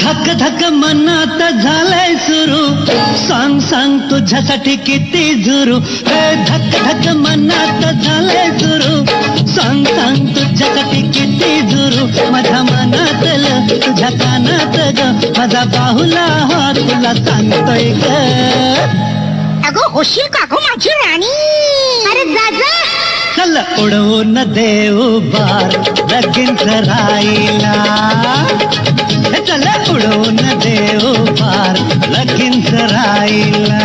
धक धक मनात झालंय सुरू, सांग सांग तुझ्यासाठी किती झुरू. धक धक मनात झालंय सुरू, सांग सांग तुझ्यासाठी किती झुरू. माझ्या मनातलं तुझ्या कानात ग, माझा बाहुला हा तुला सांगतोय ग. अगं होशील का गं माझी राणी? अरे जा जा. चल उडवून देऊ बार लगीन करायला. चल उडवून देऊ बार लगीन करायला.